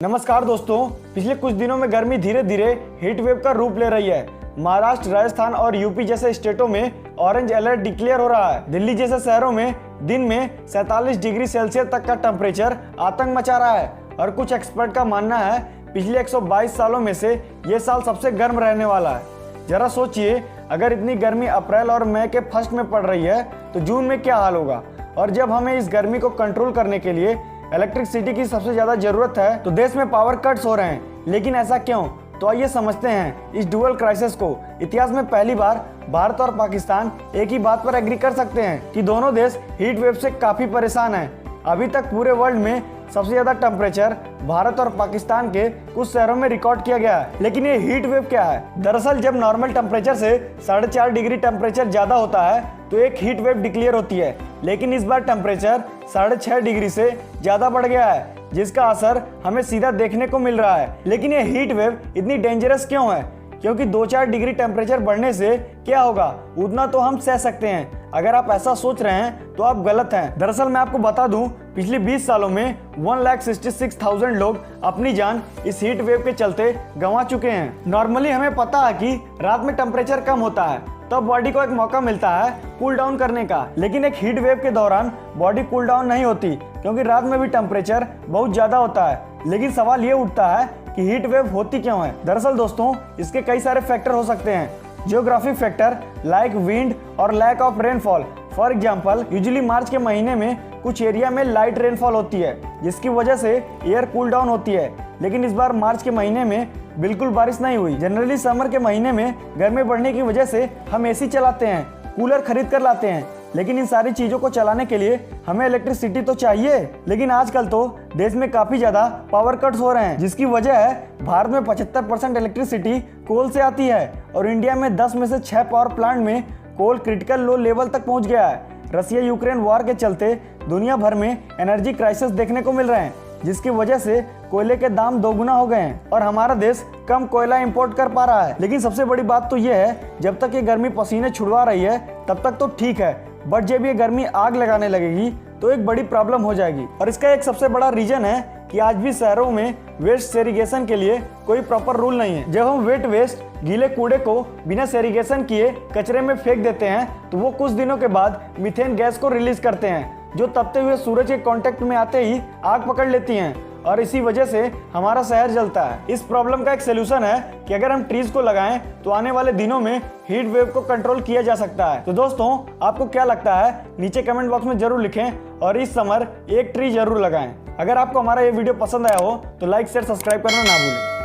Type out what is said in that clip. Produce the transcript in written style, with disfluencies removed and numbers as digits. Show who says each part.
Speaker 1: नमस्कार दोस्तों, पिछले कुछ दिनों में गर्मी धीरे धीरे हीट वेव का रूप ले रही है। महाराष्ट्र, राजस्थान और यूपी जैसे स्टेटों में ऑरेंज अलर्ट डिक्लेयर हो रहा है। दिल्ली जैसे शहरों में दिन में 47 डिग्री सेल्सियस तक का टेम्परेचर आतंक मचा रहा है और कुछ एक्सपर्ट का मानना है पिछले 122 सालों में से ये साल सबसे गर्म रहने वाला है। जरा सोचिए, अगर इतनी गर्मी अप्रैल और मई के फर्स्ट में पड़ रही है तो जून में क्या हाल होगा। और जब हमें इस गर्मी को कंट्रोल करने के लिए इलेक्ट्रिसिटी की सबसे ज्यादा जरूरत है तो देश में पावर कट्स हो रहे हैं। लेकिन ऐसा क्यों? तो आइए समझते हैं इस डुअल क्राइसिस को। इतिहास में पहली बार भारत और पाकिस्तान एक ही बात पर एग्री कर सकते हैं कि दोनों देश हीट वेव से काफी परेशान हैं। अभी तक पूरे वर्ल्ड में सबसे ज्यादा टेम्परेचर भारत और पाकिस्तान के कुछ शहरों में रिकॉर्ड किया गया है। लेकिन ये हीट वेव क्या है? दरअसल जब नॉर्मल टेम्परेचर से 4.5 डिग्री टेम्परेचर ज्यादा होता है तो एक हीट वेव डिक्लेयर होती है। लेकिन इस बार टेम्परेचर 6.5 डिग्री से ज्यादा बढ़ गया है, जिसका असर हमें सीधा देखने को मिल रहा है। लेकिन ये हीट वेव इतनी डेंजरस क्यों है? क्योंकि 2-4 डिग्री टेम्परेचर बढ़ने से क्या होगा, उतना तो हम सह सकते हैं। अगर आप ऐसा सोच रहे हैं तो आप गलत हैं। दरअसल मैं आपको बता दूं, पिछले 20 सालों में 1,66,000 लोग अपनी जान इस हीट वेव के चलते गंवा चुके हैं। नॉर्मली हमें पता है कि रात में टेम्परेचर कम होता है, तब बॉडी को एक मौका मिलता है कूल डाउन करने का। लेकिन एक हीट वेव के दौरान बॉडी कूल डाउन नहीं होती, क्योंकि रात में भी टेम्परेचर बहुत ज्यादा होता है। लेकिन सवाल ये उठता है कि हीट वेव होती क्यों है? दरअसल दोस्तों, इसके कई सारे फैक्टर हो सकते हैं। जियोग्राफिक फैक्टर लाइक विंड और lack of rainfall. For example, usually March के महीने में कुछ एरिया में लाइट रेनफॉल होती है, जिसकी वजह से एयर कूल डाउन होती है। लेकिन इस बार मार्च के महीने में बिल्कुल बारिश नहीं हुई। जनरली समर के महीने में गर्मी बढ़ने की वजह से हम एसी चलाते हैं, कूलर खरीद कर लाते हैं। लेकिन इन सारी चीजों को चलाने के लिए हमें इलेक्ट्रिसिटी तो चाहिए। लेकिन आजकल तो देश में काफी ज्यादा पावर कट्स हो रहे हैं, जिसकी वजह है भारत में 75% इलेक्ट्रिसिटी कोल से आती है और इंडिया में 10 में से 6 पावर प्लांट में कोल क्रिटिकल लो लेवल तक पहुंच गया है। रसिया यूक्रेन वॉर के चलते दुनिया भर में एनर्जी क्राइसिस देखने को मिल रहे हैं, जिसकी वजह से कोयले के दाम दोगुना हो गए हैं और हमारा देश कम कोयला इंपोर्ट कर पा रहा है। लेकिन सबसे बड़ी बात तो यह है, जब तक ये गर्मी पसीने छुड़वा रही है तब तक तो ठीक है, बट जब ये गर्मी आग लगाने लगेगी तो एक बड़ी प्रॉब्लम हो जाएगी। और इसका एक सबसे बड़ा रीजन है कि आज भी शहरों में वेस्ट सेरीगेशन के लिए कोई प्रॉपर रूल नहीं है। जब हम वेट वेस्ट, गीले कूड़े को बिना सेरीगेशन किए कचरे में फेंक देते हैं तो वो कुछ दिनों के बाद मीथेन गैस को रिलीज करते हैं, जो तपते हुए सूरज के कांटेक्ट में आते ही आग पकड़ लेती हैं और इसी वजह से हमारा शहर जलता है। इस प्रॉब्लम का एक सोल्यूशन है कि अगर हम ट्रीज को लगाएं तो आने वाले दिनों में हीट वेव को कंट्रोल किया जा सकता है। तो दोस्तों, आपको क्या लगता है? नीचे कमेंट बॉक्स में जरूर लिखें और इस समर एक ट्री जरूर लगाएं। अगर आपको हमारा ये वीडियो पसंद आया हो तो लाइक शेयर सब्सक्राइब करना ना भूलें।